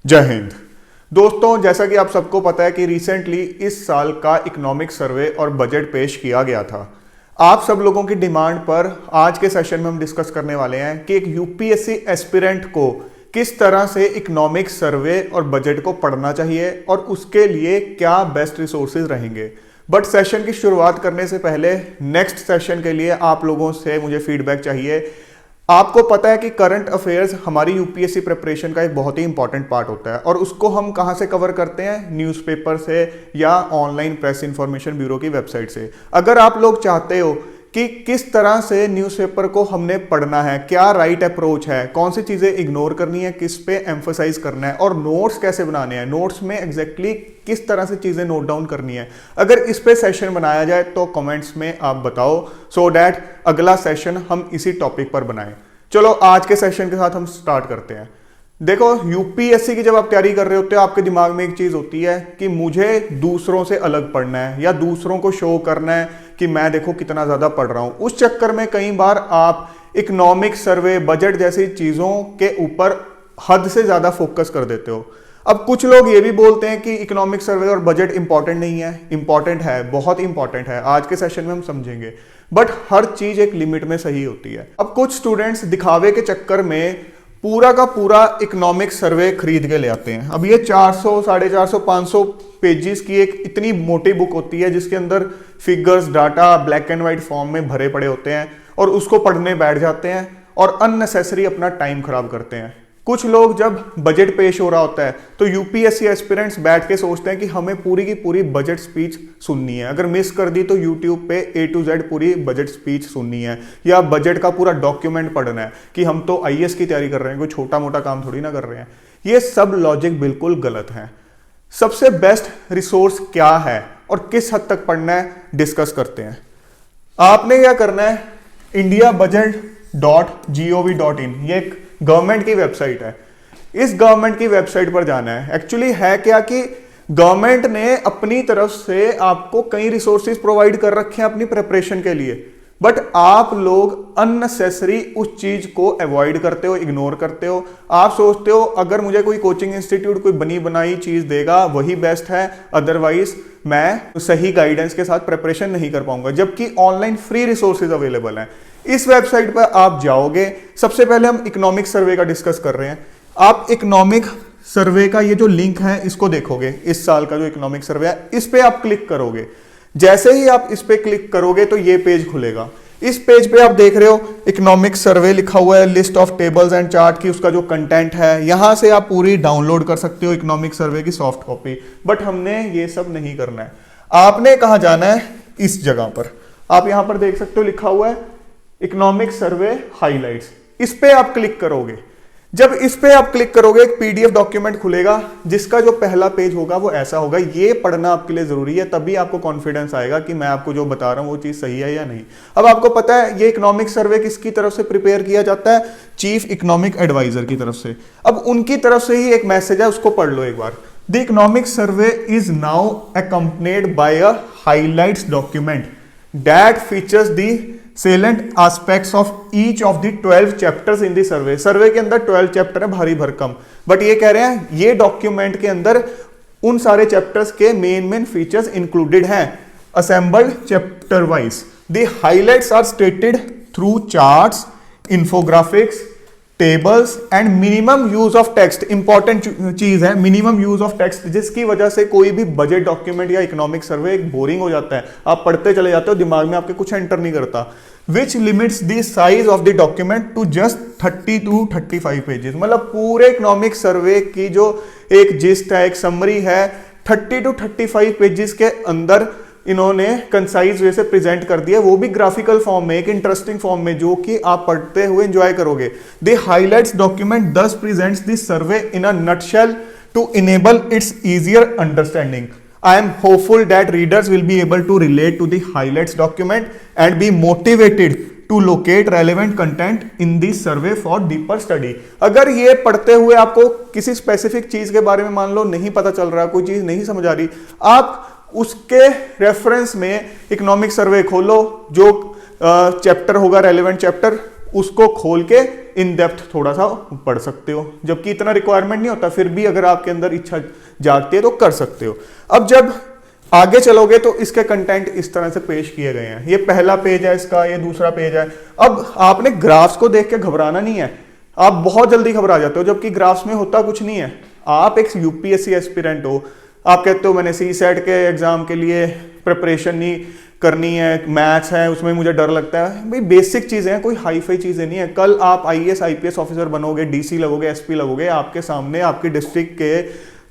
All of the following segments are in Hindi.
जय हिंद। दोस्तों, जैसा कि आप सबको पता है कि रिसेंटली इस साल का इकोनॉमिक सर्वे और बजट पेश किया गया था। आप सब लोगों की डिमांड पर आज के सेशन में हम डिस्कस करने वाले हैं कि एक यूपीएससी एस्पिरेंट को किस तरह से इकोनॉमिक सर्वे और बजट को पढ़ना चाहिए और उसके लिए क्या बेस्ट रिसोर्सेज रहेंगे। बट सेशन की शुरुआत करने से पहले नेक्स्ट सेशन के लिए आप लोगों से मुझे फीडबैक चाहिए। आपको पता है कि करंट अफेयर्स हमारी यूपीएससी प्रिपरेशन का एक बहुत ही इंपॉर्टेंट पार्ट होता है और उसको हम कहाँ से कवर करते हैं, न्यूज़पेपर से या ऑनलाइन प्रेस इंफॉर्मेशन ब्यूरो की वेबसाइट से। अगर आप लोग चाहते हो कि किस तरह से न्यूज़पेपर को हमने पढ़ना है, क्या राइट अप्रोच है, कौन सी चीज़ें इग्नोर करनी है, किस पे एम्फोसाइज करना है और नोट्स कैसे बनाने हैं, नोट्स में एग्जैक्टली किस तरह से चीज़ें नोट डाउन करनी है, अगर इस पे सेशन बनाया जाए तो कमेंट्स में आप बताओ सो डैट अगला सेशन हम इसी टॉपिक पर बनाएं। चलो आज के सेशन के साथ हम स्टार्ट करते हैं। देखो, यूपीएससी की जब आप तैयारी कर रहे होते हो आपके दिमाग में एक चीज होती है कि मुझे दूसरों से अलग पढ़ना है या दूसरों को शो करना है कि मैं देखो कितना ज्यादा पढ़ रहा हूं। उस चक्कर में कई बार आप इकोनॉमिक सर्वे, बजट जैसी चीजों के ऊपर हद से ज्यादा फोकस कर देते हो। अब कुछ लोग ये भी बोलते हैं कि इकोनॉमिक सर्वे और बजट इंपॉर्टेंट नहीं है। इंपॉर्टेंट है, बहुत इंपॉर्टेंट है, आज के सेशन में हम समझेंगे। बट हर चीज एक लिमिट में सही होती है। अब कुछ स्टूडेंट्स दिखावे के चक्कर में पूरा का पूरा इकोनॉमिक सर्वे खरीद के ले आते हैं। अब ये 400, 450, 500 पेजेस की एक इतनी मोटी बुक होती है जिसके अंदर figures, data black and white form में भरे पड़े होते हैं और उसको पढ़ने बैठ जाते हैं और अननेसेसरी अपना टाइम खराब करते हैं। कुछ लोग जब बजट पेश हो रहा होता है तो यूपीएससी एस्पिरेंट्स बैठ के सोचते हैं कि हमें पूरी की पूरी बजट स्पीच सुननी है। अगर मिस कर दी तो यूट्यूब पे A to Z पूरी बजट स्पीच सुननी है या बजट का पूरा डॉक्यूमेंट पढ़ना है कि हम तो आईएएस की तैयारी कर रहे हैं, कोई छोटा मोटा काम थोड़ी ना कर रहे हैं। ये सब लॉजिक बिल्कुल गलत है। सबसे बेस्ट रिसोर्स क्या है और किस हद तक पढ़ना है, डिस्कस करते हैं। आपने क्या करना है, indiabudget.gov.in, ये एक गवर्नमेंट की वेबसाइट है। इस गवर्नमेंट की वेबसाइट पर जाना है। एक्चुअली है क्या कि गवर्नमेंट ने अपनी तरफ से आपको कई रिसोर्सेज प्रोवाइड कर रखे हैं अपनी प्रिपरेशन के लिए, बट आप लोग अननेसेसरी उस चीज को अवॉइड करते हो, इग्नोर करते हो। आप सोचते हो अगर मुझे कोई कोचिंग इंस्टीट्यूट कोई बनी बनाई चीज देगा वही बेस्ट है, अदरवाइज मैं सही गाइडेंस के साथ प्रिपरेशन नहीं कर पाऊंगा, जबकि ऑनलाइन फ्री रिसोर्सेज अवेलेबल हैं। इस वेबसाइट पर आप जाओगे, सबसे पहले हम इकोनॉमिक सर्वे का डिस्कस कर रहे हैं। आप इकोनॉमिक सर्वे का ये जो लिंक है इसको देखोगे, इस साल का जो इकोनॉमिक सर्वे है इस पे आप क्लिक करोगे। जैसे ही आप इस पे क्लिक करोगे तो ये पेज खुलेगा। इस पेज पे आप देख रहे हो इकोनॉमिक सर्वे लिखा हुआ है, list of tables and chart की उसका जो कंटेंट है। यहां से आप पूरी डाउनलोड कर सकते हो इकोनॉमिक सर्वे की सॉफ्ट कॉपी, बट हमने ये सब नहीं करना है। आपने कहां जाना है, इस जगह पर आप यहां पर देख सकते हो लिखा हुआ है इकोनॉमिक सर्वे हाइलाइट्स। इस पे आप क्लिक करोगे। जब इस पे आप क्लिक करोगे एक पीडीएफ डॉक्यूमेंट खुलेगा जिसका जो पहला पेज होगा वो ऐसा होगा। ये पढ़ना आपके लिए जरूरी है, तभी आपको कॉन्फिडेंस आएगा कि मैं आपको जो बता रहा हूं वो चीज सही है या नहीं। अब आपको पता है ये इकोनॉमिक सर्वे किसकी तरफ से प्रिपेयर किया जाता है, चीफ इकोनॉमिक एडवाइजर की तरफ से। अब उनकी तरफ से ही एक मैसेज है, उसको पढ़ लो एक बार। The economic survey is now accompanied by a highlights document that features the salient aspects of each of the 12 chapters in the survey। सर्वे के अंदर 12 चैप्टर है भारी भरकम, बट ये कह रहे हैं ये डॉक्यूमेंट के अंदर उन सारे चैप्टर्स के मेन फीचर्स इंक्लूडेड हैं, assembled chapter wise. The highlights are stated through charts, infographics, tables and minimum use of text. Important चीज है मिनिमम यूज ऑफ टेक्स्ट, जिसकी वजह से कोई भी बजट डॉक्यूमेंट या इकोनॉमिक सर्वे बोरिंग हो जाता है। आप पढ़ते चले जाते हो, दिमाग में आपके कुछ एंटर नहीं करता। Which limits the size of the document to just 30 to 35 pages. मतलब पूरे इकोनॉमिक सर्वे की जो एक जिस्ट है, एक समरी है, 30 to 35 पेजेस के अंदर इन्होंने कंसाइज वे से प्रेजेंट कर दिया, वो भी ग्राफिकल फॉर्म में, एक इंटरेस्टिंग फॉर्म में, जो कि आप पढ़ते हुए एंजॉय करोगे। The highlights document this presents the survey in a nutshell to enable its easier understanding. I am hopeful that readers will be able to relate to the highlights document and be motivated to locate relevant content in the survey for deeper study। अगर ये पढ़ते हुए आपको किसी स्पेसिफिक चीज के बारे में मान लो नहीं पता चल रहा, कोई चीज नहीं समझ आ रही, आप उसके रेफरेंस में इकोनॉमिक सर्वे खोलो, जो चैप्टर होगा रेलेवेंट चैप्टर उसको खोल के इन डेप्थ थोड़ा सा पढ़ सकते हो, जबकि इतना रिक्वायरमेंट नहीं होता, फिर भी अगर आपके अंदर इच्छा जागती है तो कर सकते हो। अब जब आगे चलोगे तो इसके कंटेंट इस तरह से पेश किए गए हैं। ये पहला पेज है इसका, ये दूसरा पेज है। अब आपने ग्राफ्स को देख के घबराना नहीं है, आप बहुत जल्दी घबरा जाते हो, जबकि ग्राफ्स में होता कुछ नहीं है। आप एक यूपीएससी एस्पिरेंट हो, आप कहते हो मैंने सी सेट के एग्जाम के लिए प्रिपरेशन नहीं करनी है, मैथ्स है उसमें मुझे डर लगता है। भाई बेसिक चीजें हैं, कोई हाई फाई चीजें नहीं है। कल आप आईएएस आईपीएस ऑफिसर बनोगे, डीसी लगोगे, एसपी लगोगे, आपके सामने आपकी डिस्ट्रिक्ट के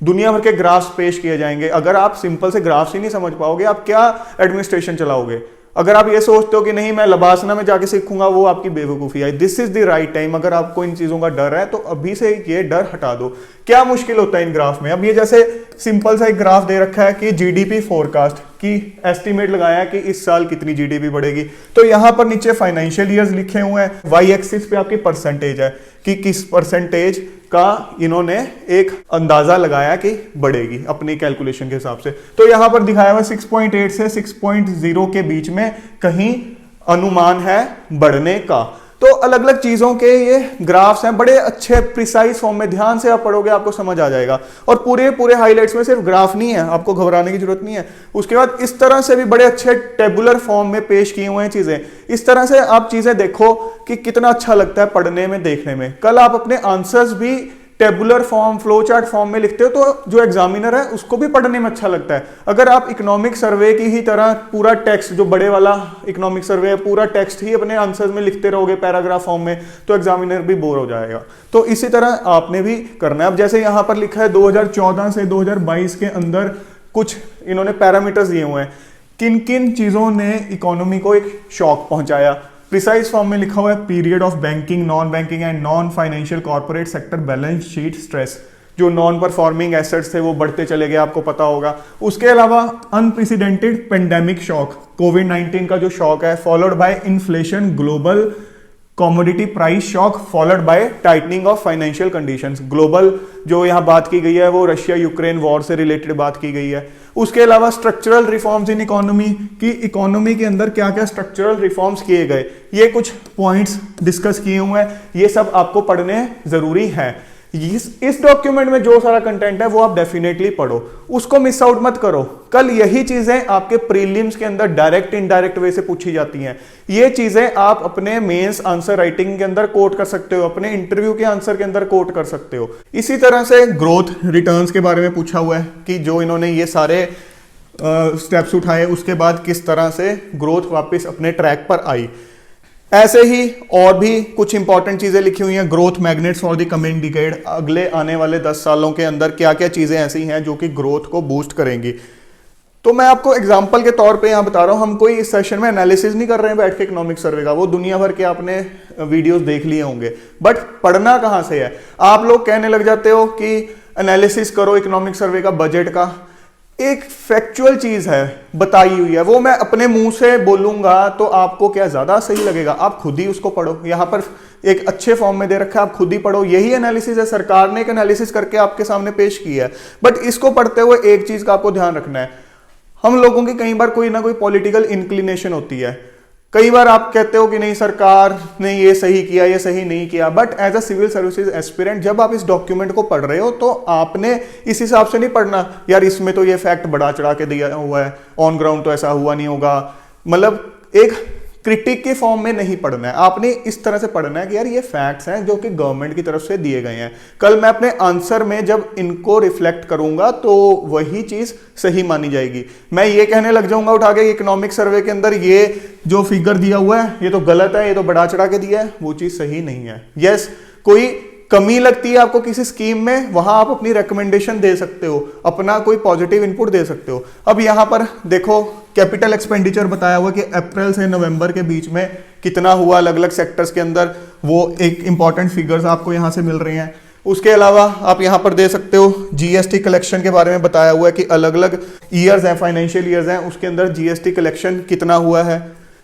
दुनिया भर के ग्राफ्स पेश किए जाएंगे। अगर आप सिंपल से ग्राफ्स ही नहीं समझ पाओगे, आप क्या एडमिनिस्ट्रेशन चलाओगे? अगर आप ये सोचते हो कि नहीं मैं लबासना में जाके सीखूंगा, वो आपकी बेवकूफ़ी है। This is the right time. अगर आपको इन चीज़ों का डर है तो अभी से ये डर हटा दो। क्या मुश्किल होता है इन ग्राफ में? अब ये जैसे सिंपल सा एक ग्राफ दे रखा है कि जीडीपी फोरकास्ट की एस्टीमेट लगाया है कि इस साल कितनी जीडीपी बढ़ेगी, तो यहां पर नीचे फाइनेंशियल ईयर्स लिखे हुए हैं, वाई एक्सिस पे आपकी परसेंटेज है कि किस परसेंटेज का इन्होंने एक अंदाजा लगाया कि बढ़ेगी अपनी कैलकुलेशन के हिसाब से। तो यहां पर दिखाया हुआ 6.8 से 6.0 के बीच में कहीं अनुमान है बढ़ने का। तो अलग अलग चीजों के ये ग्राफ्स हैं, बड़े अच्छे प्रिसाइज फॉर्म में, ध्यान से आप पढ़ोगे आपको समझ आ जाएगा। और पूरे पूरे हाइलाइट्स में सिर्फ ग्राफ नहीं है, आपको घबराने की जरूरत नहीं है। उसके बाद इस तरह से भी बड़े अच्छे टेबुलर फॉर्म में पेश किए हुए हैं चीजें। इस तरह से आप चीजें देखो कि कितना अच्छा लगता है पढ़ने में, देखने में। कल आप अपने आंसर्स भी tabular form, flow chart form में लिखते हो तो जो एग्जामिनर है उसको भी पढ़ने में अच्छा लगता है। अगर आप इकोनॉमिक सर्वे की ही तरह पूरा टेक्स्ट, जो बड़े वाला इकोनॉमिक सर्वे है, पूरा टेक्स्ट ही अपने आंसर्स में लिखते रहोगे पैराग्राफ फॉर्म में, तो एग्जामिनर भी बोर हो जाएगा। तो इसी तरह आपने भी करना है। अब जैसे यहां पर लिखा है 2014 से 2022 के अंदर कुछ इन्होंने पैरामीटर्स दिए हुए हैं, किन किन चीजों ने इकोनॉमी को एक शॉक पहुंचाया। प्रिसाइज फॉर्म में लिखा हुआ है period of banking, non banking and non financial corporate sector balance sheet stress. जो नॉन परफॉर्मिंग एसेट्स थे वो बढ़ते चले गए, आपको पता होगा। उसके अलावा अनप्रेसिडेंटेड पेंडेमिक शॉक, कोविड-19 का जो शॉक है, followed by inflation, global commodity price shock, followed by tightening of financial conditions. Global जो यहाँ बात की गई है वो रशिया यूक्रेन वॉर से रिलेटेड बात की गई है। उसके अलावा स्ट्रक्चरल रिफॉर्म्स इन इकोनॉमी, की इकोनॉमी के अंदर क्या क्या स्ट्रक्चरल रिफॉर्म्स किए गए, ये कुछ पॉइंट्स डिस्कस किए हुए हैं। ये सब आपको पढ़ने जरूरी है। इस डॉक्यूमेंट में जो सारा कंटेंट है वो आप डेफिनेटली पढ़ो, उसको मिस आउट मत करो। कल यही चीजें आपके प्रीलिम्स के अंदर डायरेक्ट इनडायरेक्ट वे से पूछी जाती हैं। ये चीजें आप अपने मेंस आंसर राइटिंग के अंदर कोट कर सकते हो, अपने इंटरव्यू के आंसर के अंदर कोट कर सकते हो। इसी तरह से ग्रोथ रिटर्न्स के बारे में पूछा हुआ है कि जो इन्होंने ये सारे स्टेप्स उठाए उसके बाद किस तरह से ग्रोथ वापस अपने ट्रैक पर आई। ऐसे ही और भी कुछ इंपॉर्टेंट चीजें लिखी हुई हैं। Growth magnets for the coming decade, अगले आने वाले 10 सालों के अंदर क्या क्या चीजें ऐसी हैं जो कि ग्रोथ को बूस्ट करेंगी। तो मैं आपको एग्जांपल के तौर पे यहां बता रहा हूं, हम कोई इस सेशन में एनालिसिस नहीं कर रहे हैं बैठ के इकोनॉमिक सर्वे का, वो दुनिया भर के आपने वीडियोस देख लिए होंगे। बट पढ़ना कहां से है? आप लोग कहने लग जाते हो कि एनालिसिस करो इकोनॉमिक सर्वे का, बजट का। एक फैक्चुअल चीज है, बताई हुई है, वो मैं अपने मुंह से बोलूंगा तो आपको क्या ज्यादा सही लगेगा? आप खुद ही उसको पढ़ो, यहां पर एक अच्छे फॉर्म में दे रखा है, आप खुद ही पढ़ो। यही एनालिसिस है, सरकार ने एक एनालिसिस करके आपके सामने पेश किया है। बट इसको पढ़ते हुए एक चीज का आपको ध्यान रखना है, हम लोगों की कई बार कोई ना कोई पॉलिटिकल इंक्लिनेशन होती है। कई बार आप कहते हो कि नहीं सरकार ने ये सही किया, ये सही नहीं किया। But as a civil services aspirant जब आप इस डॉक्यूमेंट को पढ़ रहे हो तो आपने इस हिसाब से नहीं पढ़ना यार इसमें तो ये फैक्ट बढ़ा चढ़ा के दिया हुआ है, ऑन ग्राउंड तो ऐसा हुआ नहीं होगा। मतलब एक क्रिटिक के फॉर्म में नहीं पढ़ना है, आपने इस तरह से पढ़ना है कि यार ये फैक्ट्स हैं जो कि गवर्नमेंट की तरफ से दिए गए हैं। कल मैं अपने आंसर में जब इनको रिफ्लेक्ट करूंगा तो वही चीज सही मानी जाएगी। मैं ये कहने लग जाऊंगा उठा के इकोनॉमिक सर्वे के अंदर ये जो फिगर दिया हुआ है ये तो गलत है, ये तो बढ़ा चढ़ा के दिया है, वो चीज सही नहीं है। यस, कोई कमी लगती है आपको किसी स्कीम में, वहां आप अपनी रिकमेंडेशन दे सकते हो, अपना कोई पॉजिटिव इनपुट दे सकते हो। अब यहां पर देखो कैपिटल एक्सपेंडिचर बताया हुआ कि अप्रैल से नवंबर के बीच में कितना हुआ अलग अलग सेक्टर्स के अंदर, वो एक इंपॉर्टेंट फिगर्स आपको यहां से मिल रही हैं। उसके अलावा आप यहां पर दे सकते हो जीएसटी कलेक्शन के बारे में बताया हुआ है कि अलग अलग ईयर्स हैं, फाइनेंशियल ईयर्स हैं, उसके अंदर जीएसटी कलेक्शन कितना हुआ है।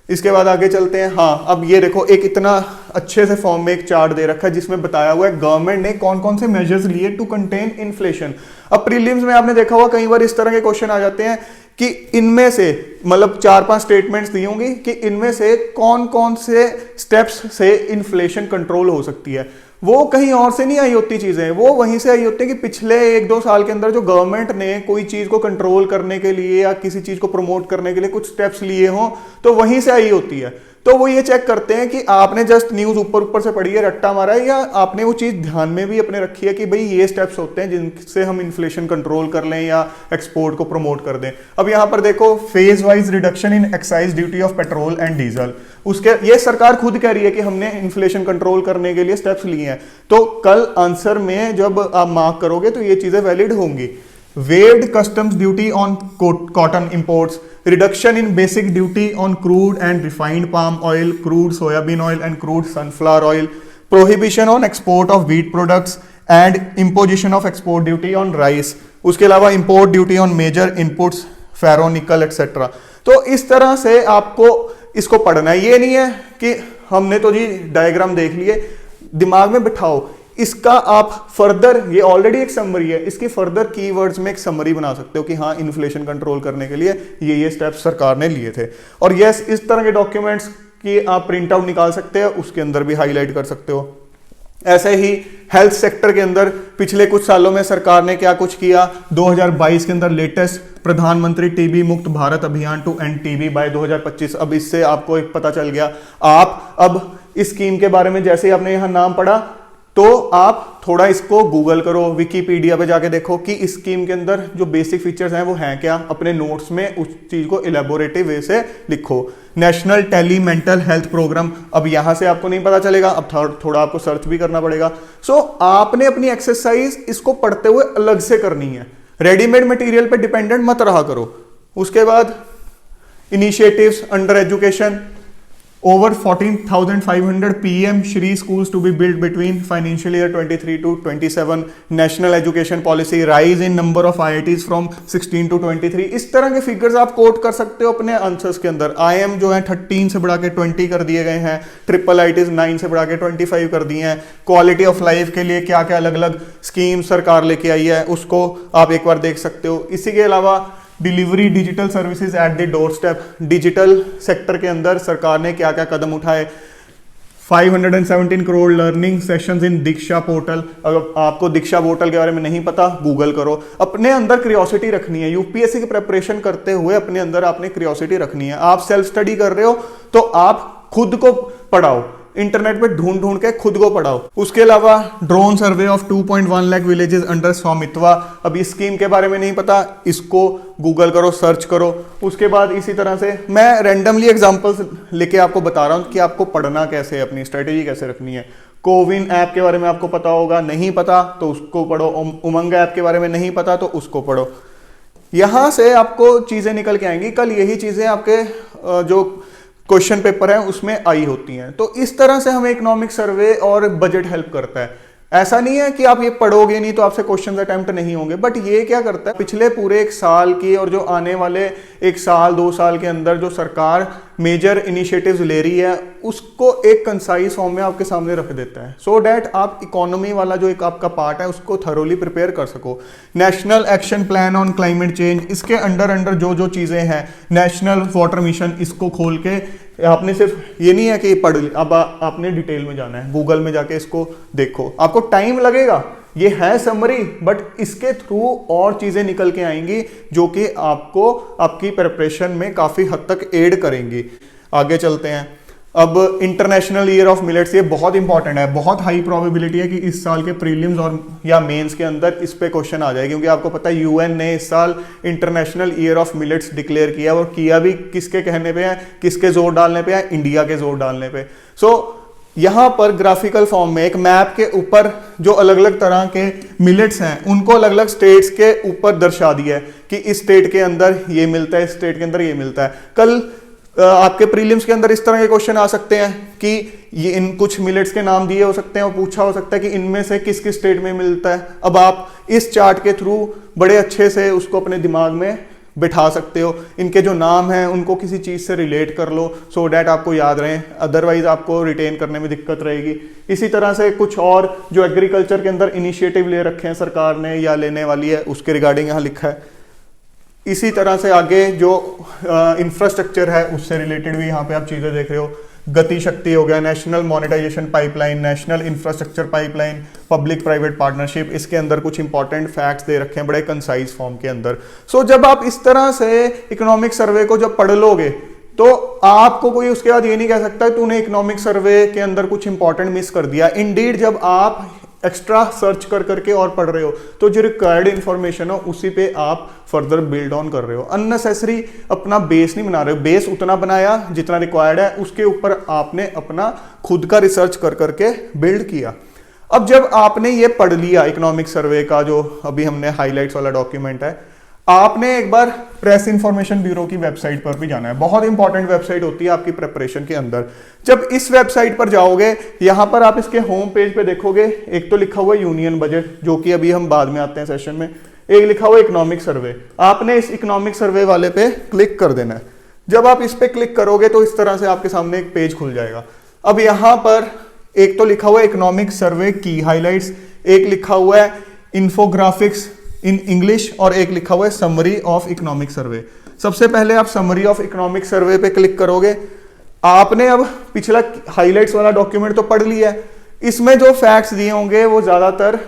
इसके बाद आगे चलते हैं। हाँ, अब ये देखो एक इतना अच्छे से फॉर्म में एक चार्ट दे रखा है जिसमें बताया हुआ है गवर्नमेंट ने कौन कौन से मेजर्स लिए टू कंटेन इन्फ्लेशन। अब प्रीलिम्स में आपने देखा हुआ कई बार इस तरह के क्वेश्चन आ जाते हैं कि इनमें से मतलब 4-5 स्टेटमेंट्स दी होंगी कि इनमें से कौन कौन से स्टेप्स से इन्फ्लेशन कंट्रोल हो सकती है। वो कहीं और से नहीं आई होती चीजें, वो वहीं से आई होती है कि पिछले 1-2 साल के अंदर जो गवर्नमेंट ने कोई चीज को कंट्रोल करने के लिए या किसी चीज को प्रमोट करने के लिए कुछ स्टेप्स लिए हों, तो वहीं से आई होती है। तो वो ये चेक करते हैं कि आपने जस्ट न्यूज ऊपर ऊपर से पढ़ी है, रट्टा मारा है, या आपने वो चीज ध्यान में भी अपने रखी है कि भाई ये स्टेप्स होते हैं जिनसे हम इन्फ्लेशन कंट्रोल कर लें या एक्सपोर्ट को प्रमोट कर दें। अब यहां पर देखो, phase wise reduction in excise duty of petrol and diesel, उसके ये सरकार खुद कह रही है कि हमने इन्फ्लेशन कंट्रोल करने के लिए स्टेप्स लिए हैं। तो कल आंसर में जब आप मार्क करोगे तो ये चीजें वैलिड होंगी। Waived customs duty on cotton imports, reduction in basic duty on crude and refined palm oil, crude soybean oil and crude sunflower oil, prohibition on export of wheat products and imposition of export duty on rice, उसके अलावा import duty on major inputs फेरो निकल एक्सेट्रा। तो इस तरह से आपको इसको पढ़ना है। ये नहीं है कि हमने तो जी डायग्राम देख लिए, दिमाग में बिठाओ इसका आप फर्दर, ये ऑलरेडी एक समरी है, इसकी फर्दर कीवर्ड्स में एक समरी बना सकते हो कि हाँ इन्फ्लेशन कंट्रोल करने के लिए ये स्टेप्स सरकार ने लिए थे। और यस, इस तरह के डॉक्यूमेंट्स की आप प्रिंट आउट निकाल सकते हो, उसके अंदर भी हाईलाइट कर सकते हो। ऐसे ही हेल्थ सेक्टर के अंदर पिछले कुछ सालों में सरकार ने क्या कुछ किया। 2022 के अंदर लेटेस्ट प्रधानमंत्री टीबी मुक्त भारत अभियान टू एंड टीबी बाय 2025। अब इससे आपको एक पता चल गया। आप अब इस स्कीम के बारे में जैसे ही आपने यहां नाम पढ़ा तो आप थोड़ा इसको गूगल करो, विकीपीडिया पे जाके देखो कि इस स्कीम के अंदर जो बेसिक फीचर्स हैं वो हैं क्या। अपने नोट्स में उस चीज को इलेबोरेटिव वे से लिखो। National tele mental health programme, अब यहां से आपको नहीं पता चलेगा, अब थोड़ा आपको सर्च भी करना पड़ेगा। सो आपने अपनी एक्सरसाइज इसको पढ़ते हुए अलग से करनी है, रेडीमेड मटेरियल पे डिपेंडेंट मत रहा करो। उसके बाद initiatives under education, over 14,500 PM Shri schools to be built between financial year 23 to 27, national education policy, rise in number of IITs from 16 to 23। इस तरह के फिगर्स आप कोट कर सकते हो अपने आंसर्स के अंदर। IIM जो है 13 से बढ़ा के 20 कर दिए गए हैं, ट्रिपल IITs 9 से बढ़ा के 25 कर दिए हैं। क्वालिटी ऑफ लाइफ के लिए क्या क्या अलग अलग स्कीम सरकार लेके आई है उसको आप एक बार देख सकते हो। इसी के अलावा delivery digital services at the door step, digital sector के अंदर सरकार ने क्या क्या कदम उठाए। 517 करोड़ लर्निंग सेशंस इन दीक्षा पोर्टल। अगर आपको दीक्षा पोर्टल के बारे में नहीं पता, गूगल करो। अपने अंदर क्यूरियोसिटी रखनी है, यूपीएससी की प्रिपरेशन करते हुए अपने अंदर आपने क्यूरियोसिटी रखनी है। आप सेल्फ स्टडी कर रहे हो तो आप खुद को पढ़ाओ, इंटरनेट पे ढूंढ ढूंढ के खुद को पढ़ाओ। उसके अलावा drone survey of 2.1 lakh villages under Svamitva, अब इस स्कीम के बारे में नहीं पता, इसको गूगल करो, सर्च करो। उसके बाद इसी तरह से मैं रैंडमली एग्जांपल्स लेके आपको बता रहा हूं कि आपको पढ़ना कैसे है, अपनी स्ट्रेटेजी कैसे रखनी है। कोविन ऐप के बारे में आपको पता होगा, नहीं पता तो उसको पढ़ो। उमंग ऐप के बारे में नहीं पता तो उसको पढ़ो। यहां से आपको चीजें निकल के आएंगी। कल यही चीजें आपके जो क्वेश्चन पेपर है उसमें आई होती हैं। तो इस तरह से हमें इकोनॉमिक सर्वे और बजट हेल्प करता है। ऐसा नहीं है कि आप ये पढ़ोगे नहीं तो आपसे क्वेश्चंस अटेम्प्ट नहीं होंगे, बट ये क्या करता है, पिछले पूरे एक साल की और जो आने वाले 1 साल 2 साल के अंदर जो सरकार मेजर इनिशिएटिव्स ले रही है उसको एक कंसाइज फॉर्म में आपके सामने रख देता है, सो डैट आप इकोनॉमी वाला जो एक आपका पार्ट है उसको थरोली प्रिपेयर कर सको। National action plan on climate change, इसके अंडर जो जो चीजें हैं, नेशनल वाटर मिशन, इसको खोल के आपने सिर्फ ये नहीं है कि पढ़, अब आपने डिटेल में जाना है, गूगल में जाके इसको देखो। आपको टाइम लगेगा, ये है समरी, बट इसके थ्रू और चीजें निकल के आएंगी जो कि आपको आपकी प्रिपरेशन में काफी हद तक एड करेंगी। आगे चलते हैं। अब इंटरनेशनल ईयर ऑफ मिलेट्स, ये बहुत इंपॉर्टेंट है। बहुत हाई प्रोबेबिलिटी है कि इस साल के प्रीलिम्स और या मेंस के अंदर इस पे क्वेश्चन आ जाए, क्योंकि आपको पता है यूएन ने इस साल international year of millets declare किया, और किया भी किसके कहने पे है, किसके जोर डालने पे है, इंडिया के जोर डालने पे। सो यहां पर ग्राफिकल फॉर्म में एक मैप के ऊपर जो अलग अलग तरह के मिलेट्स हैं उनको अलग अलग स्टेट्स के ऊपर दर्शा दिया है कि इस स्टेट के अंदर ये मिलता है, इस स्टेट के अंदर ये मिलता है। कल आपके प्रीलिम्स के अंदर इस तरह के क्वेश्चन आ सकते हैं कि ये इन कुछ मिलेट्स के नाम दिए हो सकते हैं और पूछा हो सकता है कि इनमें से किस किस स्टेट में मिलता है। अब आप इस चार्ट के थ्रू बड़े अच्छे से उसको अपने दिमाग में बिठा सकते हो। इनके जो नाम हैं उनको किसी चीज से रिलेट कर लो, सो डैट आपको याद रहे, अदरवाइज आपको रिटेन करने में दिक्कत रहेगी। इसी तरह से कुछ और जो एग्रीकल्चर के अंदर इनिशिएटिव ले रखे हैं सरकार ने या लेने वाली है, उसके रिगार्डिंग यहाँ लिखा है। इसी तरह से आगे जो इंफ्रास्ट्रक्चर है उससे रिलेटेड भी यहाँ पे आप चीज़ें देख रहे हो। गति शक्ति हो गया, national monetisation pipeline, national infrastructure pipeline, public private partnership, इसके अंदर कुछ इंपॉर्टेंट फैक्ट्स दे रखे हैं बड़े कंसाइज फॉर्म के अंदर। सो जब आप इस तरह से इकोनॉमिक सर्वे को जब पढ़ लोगे तो आपको कोई उसके बाद ये नहीं कह सकता तूने इकोनॉमिक सर्वे के अंदर कुछ इंपॉर्टेंट मिस कर दिया। इंडीड जब आप एक्स्ट्रा सर्च कर करके और पढ़ रहे हो तो जो रिक्वायर्ड इंफॉर्मेशन हो उसी पे आप फर्दर बिल्ड ऑन कर रहे हो। अननेसेसरी अपना बेस नहीं बना रहे हो, बेस उतना बनाया जितना रिक्वायर्ड है, उसके ऊपर आपने अपना खुद का रिसर्च कर करके बिल्ड किया। अब जब आपने ये पढ़ लिया इकोनॉमिक सर्वे का जो अभी हमने हाईलाइट्स वाला डॉक्यूमेंट है, आपने एक बार प्रेस इंफॉर्मेशन ब्यूरो की वेबसाइट पर भी जाना है। बहुत इंपॉर्टेंट वेबसाइट होती है आपकी प्रिपरेशन के अंदर। जब इस वेबसाइट पर जाओगे, यहां पर आप इसके होम पेज पे देखोगे, एक तो लिखा हुआ है यूनियन बजट, जो कि अभी हम बाद में आते हैं सेशन में, एक लिखा हुआ इकोनॉमिक सर्वे। आपने इस इकोनॉमिक सर्वे वाले पे क्लिक कर देना है। जब आप इस पे क्लिक करोगे तो इस तरह से आपके सामने एक पेज खुल जाएगा। अब यहां पर एक तो लिखा हुआ है इकोनॉमिक सर्वे की हाईलाइट्स, एक लिखा हुआ है इन्फोग्राफिक्स इन इंग्लिश और एक लिखा हुआ है समरी ऑफ इकोनॉमिक सर्वे। सबसे पहले आप समरी ऑफ इकोनॉमिक सर्वे पे क्लिक करोगे। आपने अब पिछला हाईलाइट्स वाला डॉक्यूमेंट तो पढ़ लिया है, इसमें जो फैक्ट्स दिए होंगे वो ज्यादातर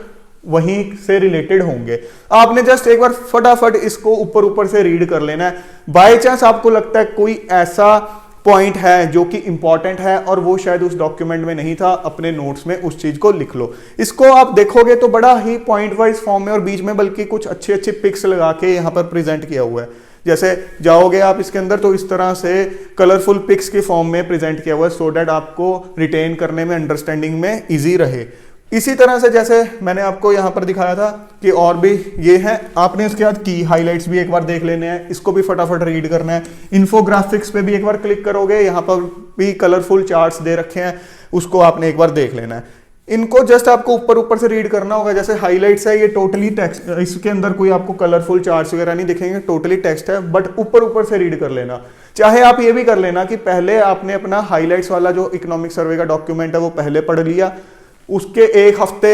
वहीं से रिलेटेड होंगे। आपने जस्ट एक बार फटाफट इसको ऊपर ऊपर से रीड कर लेना है। बाय चांस आपको लगता है कोई ऐसा पॉइंट है जो कि इंपॉर्टेंट है और वो शायद उस डॉक्यूमेंट में नहीं था, अपने नोट्स में उस चीज को लिख लो। इसको आप देखोगे तो बड़ा ही पॉइंट वाइज फॉर्म में और बीच में बल्कि कुछ अच्छे अच्छे पिक्स लगा के यहाँ पर प्रेजेंट किया हुआ है। जैसे जाओगे आप इसके अंदर तो इस तरह से कलरफुल पिक्स के फॉर्म में प्रेजेंट किया हुआ है, सो दैट आपको रिटेन करने में, अंडरस्टैंडिंग में ईजी रहे। इसी तरह से जैसे मैंने आपको यहां पर दिखाया था कि और भी ये है, आपने इसके बाद की हाइलाइट्स भी एक बार देख लेने हैं, इसको भी फटाफट रीड करना है। इन्फोग्राफिक्स पे भी एक बार क्लिक करोगे, यहां पर भी कलरफुल चार्ट्स दे रखे हैं, उसको आपने एक बार देख लेना है। इनको जस्ट आपको ऊपर ऊपर से रीड करना होगा। जैसे हाइलाइट्स है, ये टोटली टेक्स्ट, इसके अंदर कोई आपको कलरफुल चार्ट्स वगैरह नहीं दिखेंगे, टोटली टेक्स्ट है, बट ऊपर ऊपर से रीड कर लेना। चाहे आप ये भी कर लेना कि पहले आपने अपना हाइलाइट्स वाला जो इकोनॉमिक सर्वे का डॉक्यूमेंट है वो पहले पढ़ लिया, उसके एक हफ्ते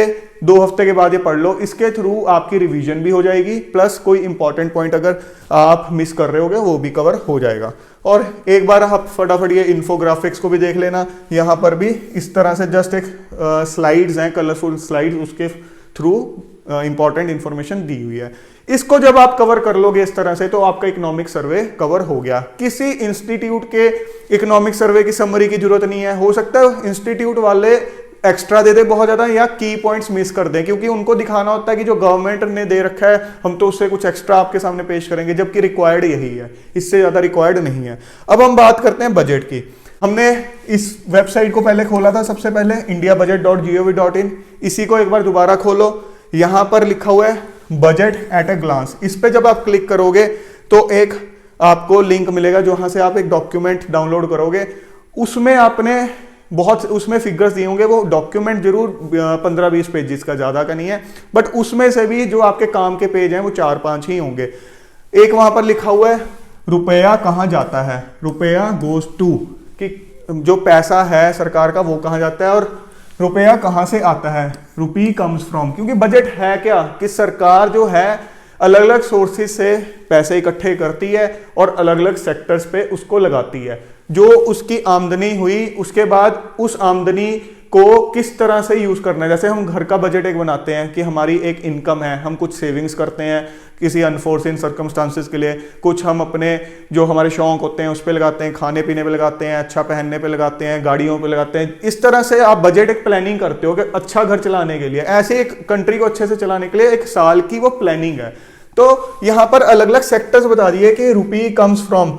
2 हफ्ते के बाद ये पढ़ लो। इसके थ्रू आपकी रिवीजन भी हो जाएगी, प्लस कोई इंपॉर्टेंट पॉइंट अगर आप मिस कर रहे होगे वो भी कवर हो जाएगा। और एक बार आप फटाफट ये इन्फोग्राफिक्स को भी देख लेना। यहाँ पर भी इस तरह से जस्ट एक स्लाइड्स हैं, कलरफुल स्लाइड्स, उसके थ्रू इंपॉर्टेंट इंफॉर्मेशन दी हुई है। इसको जब आप कवर कर लोगे इस तरह से तो आपका इकोनॉमिक सर्वे कवर हो गया। किसी इंस्टीट्यूट के इकोनॉमिक सर्वे की समरी की जरूरत नहीं है। हो सकता है इंस्टीट्यूट वाले एक्स्ट्रा दे दे बहुत ज्यादा, या की पॉइंट्स मिस कर दें, क्योंकि उनको दिखाना होता है कि जो गवर्नमेंट ने दे रखा है हम तो उससे कुछ एक्स्ट्रा आपके सामने पेश करेंगे, जबकि रिक्वायर्ड यही है, इससे ज्यादा रिक्वायर्ड नहीं है। अब हम बात करते हैं बजट की। हमने इस वेबसाइट को पहले खोला था, सबसे पहले indiabudget.gov.in, इसी को एक बार दोबारा खोलो। यहां पर लिखा हुआ है बजट एट अ ग्लांस, इस पे जब आप क्लिक करोगे तो एक आपको लिंक मिलेगा जहां से आप एक डॉक्यूमेंट डाउनलोड करोगे। उसमें आपने बहुत उसमें फिगर्स दिए होंगे, वो डॉक्यूमेंट जरूर 15-20 पेजेस का, ज्यादा का नहीं है, बट उसमें से भी जो आपके काम के पेज हैं वो 4-5 ही होंगे। एक वहां पर लिखा हुआ है रुपया कहां जाता है, रुपया गोज टू, कि जो पैसा है सरकार का वो कहां जाता है, और रुपया कहां से आता है, रुपी कम्स फ्रॉम। क्योंकि बजट है क्या कि सरकार जो है अलग अलग सोर्सेज से पैसे इकट्ठे करती है और अलग अलग सेक्टर्स पे उसको लगाती है। जो उसकी आमदनी हुई उसके बाद उस आमदनी को किस तरह से यूज करना है। जैसे हम घर का बजट एक बनाते हैं कि हमारी एक इनकम है, हम कुछ सेविंग्स करते हैं किसी अनफोर्सिन सर्कमस्टांसेस के लिए, कुछ हम अपने जो हमारे शौक होते हैं उस पर लगाते हैं, खाने पीने पे लगाते हैं, अच्छा पहनने पे लगाते हैं, गाड़ियों पे लगाते हैं। इस तरह से आप बजट एक प्लानिंग करते हो कि अच्छा घर चलाने के लिए, ऐसे एक कंट्री को अच्छे से चलाने के लिए एक साल की वो प्लानिंग है। तो यहां पर अलग अलग सेक्टर्स बता दिए कि rupee comes from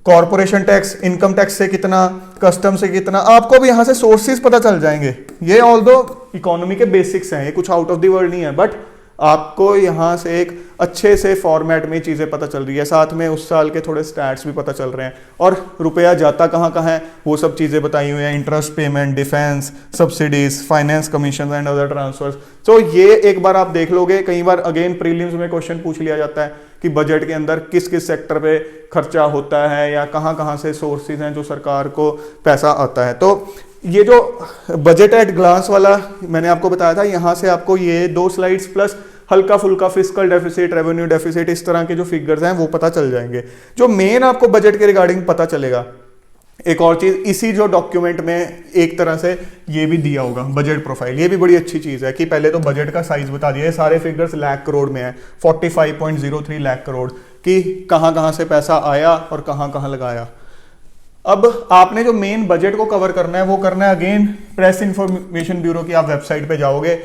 corporation tax, income tax से कितना, कस्टम से कितना, आपको भी यहां से सोर्सेज पता चल जाएंगे। ये ऑल्दो इकोनॉमी के बेसिक्स हैं, ये कुछ आउट ऑफ द वर्ल्ड नहीं है, बट आपको यहां से एक अच्छे से फॉर्मेट में चीजें पता चल रही है। साथ में उस साल के थोड़े स्टैट्स भी पता चल रहे हैं, और रुपया जाता कहां कहां है वो सब चीजें बताई हुई हैं, interest payment, defence, subsidies, finance commission and other transfers. तो ये एक बार आप देख लोगे। कई बार अगेन प्रीलिम्स में क्वेश्चन पूछ लिया जाता है कि बजट के अंदर किस किस सेक्टर पे खर्चा होता है या कहां कहां से सोर्सेज हैं जो सरकार को पैसा आता है। तो ये जो बजट एट ग्लांस वाला मैंने आपको बताया था, यहां से आपको ये 2 स्लाइड्स प्लस हल्का फुल्का फिस्कल डेफिसिट, रेवेन्यू डेफिसिट, इस तरह के जो फिगर्स हैं वो पता चल जाएंगे। जो मेन आपको बजट के रिगार्डिंग पता चलेगा, एक और चीज इसी जो डॉक्यूमेंट में एक तरह से ये भी दिया होगा बजट प्रोफाइल। ये भी बड़ी अच्छी चीज है कि पहले तो बजट का साइज बता दिया है, सारे फिगर्स लाख करोड़ में है, 45.03 लाख करोड़ कि कहां कहां से पैसा आया और कहां कहां लगाया। अब आपने जो मेन बजट को कवर करना है वो करना है अगेन प्रेस इंफॉर्मेशन ब्यूरो की आप वेबसाइट पे जाओगे।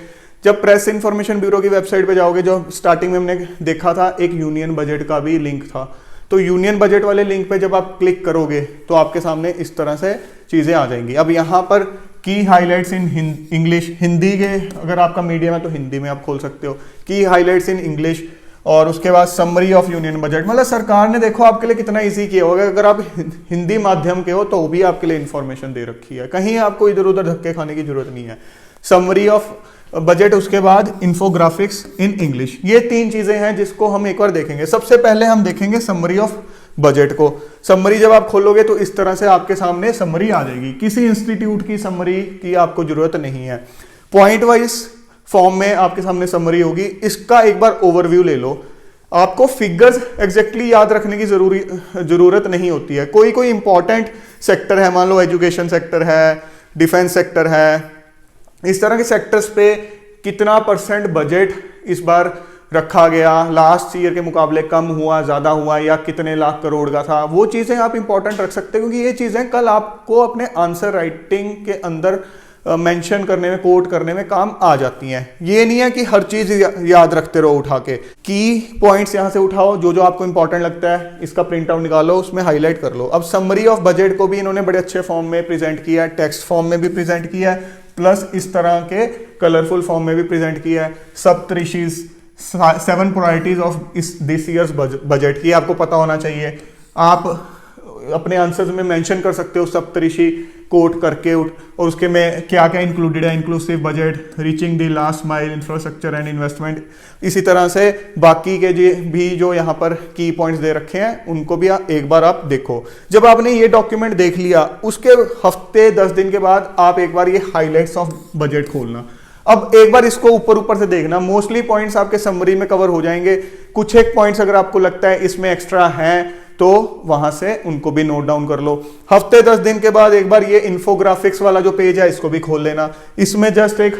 जब प्रेस इंफॉर्मेशन ब्यूरो की वेबसाइट पे जाओगे, जो स्टार्टिंग में हमने देखा था एक यूनियन बजट का भी लिंक था, तो यूनियन बजट वाले लिंक पे जब आप क्लिक करोगे तो आपके सामने इस तरह से चीजें आ जाएंगी। अब यहाँ पर की हाइलाइट्स इन इंग्लिश, हिंदी के अगर आपका मीडियम है तो हिंदी में आप खोल सकते हो, की हाइलाइट्स इन इंग्लिश, और उसके बाद समरी ऑफ यूनियन बजट। मतलब सरकार ने देखो आपके लिए कितना इजी किया होगा, अगर आप हिंदी माध्यम के हो तो भी आपके लिए इंफॉर्मेशन दे रखी है, कहीं आपको इधर उधर धक्के खाने की जरूरत नहीं है। समरी ऑफ बजट, उसके बाद इंफोग्राफिक्स इन इंग्लिश, ये तीन चीजें हैं जिसको हम एक बार देखेंगे। सबसे पहले हम देखेंगे समरी ऑफ बजट को। समरी जब आप खोलोगे तो इस तरह से आपके सामने समरी आ जाएगी, किसी इंस्टीट्यूट की समरी की आपको जरूरत नहीं है, पॉइंट वाइज फॉर्म में आपके सामने समरी होगी। इसका एक बार ओवरव्यू ले लो। आपको फिगर्स एग्जैक्टली याद रखने की जरूरत नहीं होती है। कोई कोई इंपॉर्टेंट सेक्टर है, मान लो एजुकेशन सेक्टर है, डिफेंस सेक्टर है, इस तरह के सेक्टर्स पे कितना परसेंट बजट इस बार रखा गया, लास्ट ईयर के मुकाबले कम हुआ, ज्यादा हुआ, या कितने लाख करोड़ का था, वो चीजें आप इंपॉर्टेंट रख सकते हो, क्योंकि ये चीजें कल आपको अपने आंसर राइटिंग के अंदर मेंशन करने में, कोट करने में काम आ जाती हैं। ये नहीं है कि हर चीज याद रखते रहो उठा के। की पॉइंट्स यहां से उठाओ, जो जो आपको इंपॉर्टेंट लगता है इसका प्रिंट आउट निकालो, उसमें हाईलाइट कर लो। अब समरी ऑफ बजट को भी इन्होंने बड़े अच्छे फॉर्म में प्रेजेंट किया है, टेक्स्ट फॉर्म में भी प्रेजेंट किया है, प्लस इस तरह के कलरफुल फॉर्म में भी प्रेजेंट किया है। सप्तऋषिज, 7 priorities of this years budget की आपको पता होना चाहिए। आप अपने आंसर्स में मेंशन कर सकते हो सप्तऋषि कोट करके, और उसके में क्या क्या इंक्लूडेड है, inclusive budget, reaching the last mile, infrastructure and investment. इसी तरह से बाकी के भी जो यहाँ पर की पॉइंट्स दे रखे हैं उनको भी एक बार आप देखो। जब आपने ये डॉक्यूमेंट देख लिया, उसके हफ्ते 10 दिन के बाद आप एक बार ये हाईलाइट्स ऑफ बजट खोलना। अब एक बार इसको ऊपर ऊपर से देखना, मोस्टली पॉइंट्स आपके समरी में कवर हो जाएंगे। कुछ एक पॉइंट्स अगर आपको लगता है इसमें एक्स्ट्रा हैं तो वहां से उनको भी नोट डाउन कर लो। हफ्ते 10 दिन के बाद एक बार ये इंफोग्राफिक्स वाला जो पेज है इसको भी खोल लेना। इसमें जस्ट एक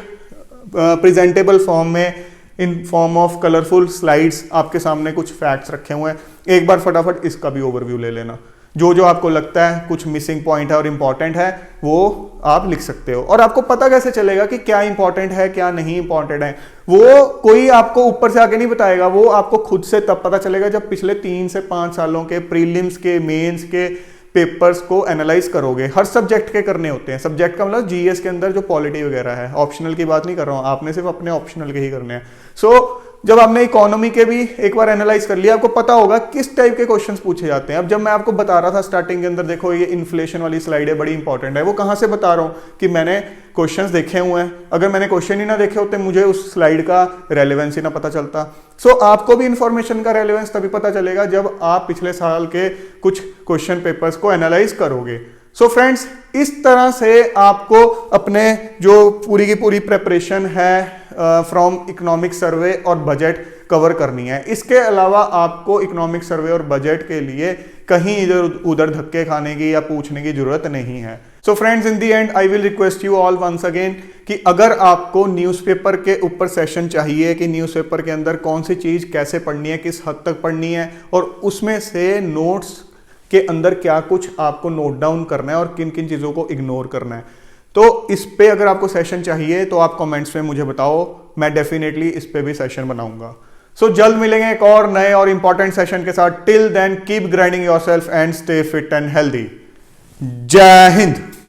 प्रेजेंटेबल फॉर्म में, in form of colourful slides, आपके सामने कुछ फैक्ट्स रखे हुए हैं, एक बार फटाफट इसका भी ओवरव्यू ले लेना। जो जो आपको लगता है कुछ मिसिंग पॉइंट है और इंपॉर्टेंट है वो आप लिख सकते हो। और आपको पता कैसे चलेगा कि क्या इंपॉर्टेंट है क्या नहीं इंपॉर्टेंट है, वो कोई आपको ऊपर से आके नहीं बताएगा, वो आपको खुद से तब पता चलेगा जब पिछले 3 से 5 सालों के प्रीलिम्स के, मेंस के पेपर्स को एनालाइज करोगे। हर सब्जेक्ट के करने होते हैं, सब्जेक्ट का मतलब जीएस के अंदर जो पॉलिटी वगैरह है, ऑप्शनल की बात नहीं कर रहा हूं, आपने सिर्फ अपने ऑप्शनल के ही करने हैं। सो जब आपने इकोनॉमी के भी एक बार एनालाइज कर लिया, आपको पता होगा किस टाइप के क्वेश्चंस पूछे जाते हैं। अब जब मैं आपको बता रहा था स्टार्टिंग के अंदर, देखो ये इन्फ्लेशन वाली स्लाइड है, बड़ी इंपॉर्टेंट है, वो कहां से बता रहा हूं कि मैंने क्वेश्चंस देखे हुए हैं। अगर मैंने क्वेश्चन ही ना देखे होते मुझे उस स्लाइड का रेलेवेंस ही ना पता चलता। सो आपको भी इंफॉर्मेशन का रेलेवेंस तभी पता चलेगा जब आप पिछले साल के कुछ क्वेश्चन पेपर्स को एनालाइज करोगे। सो फ्रेंड्स, इस तरह से आपको अपने जो पूरी की पूरी प्रेपरेशन है फ्रॉम इकोनॉमिक सर्वे और बजट कवर करनी है। इसके अलावा आपको इकोनॉमिक सर्वे और बजट के लिए कहीं इधर उधर धक्के खाने की या पूछने की जरूरत नहीं है। So friends, in the end I will request you all once again कि अगर आपको न्यूज़पेपर के ऊपर सेशन चाहिए कि न्यूज़पेपर के अंदर कौन सी चीज कैसे पढ़नी है, किस हद तक पढ़नी है, और उसमें से नोट्स के अंदर क्या कुछ आपको नोट डाउन करना है और किन किन चीजों को इग्नोर करना है, तो इस पे अगर आपको सेशन चाहिए तो आप कमेंट्स में मुझे बताओ, मैं डेफिनेटली इस पे भी सेशन बनाऊंगा। सो जल्द मिलेंगे एक और नए और इंपॉर्टेंट सेशन के साथ। Till then keep grinding yourself and stay fit and healthy. जय हिंद।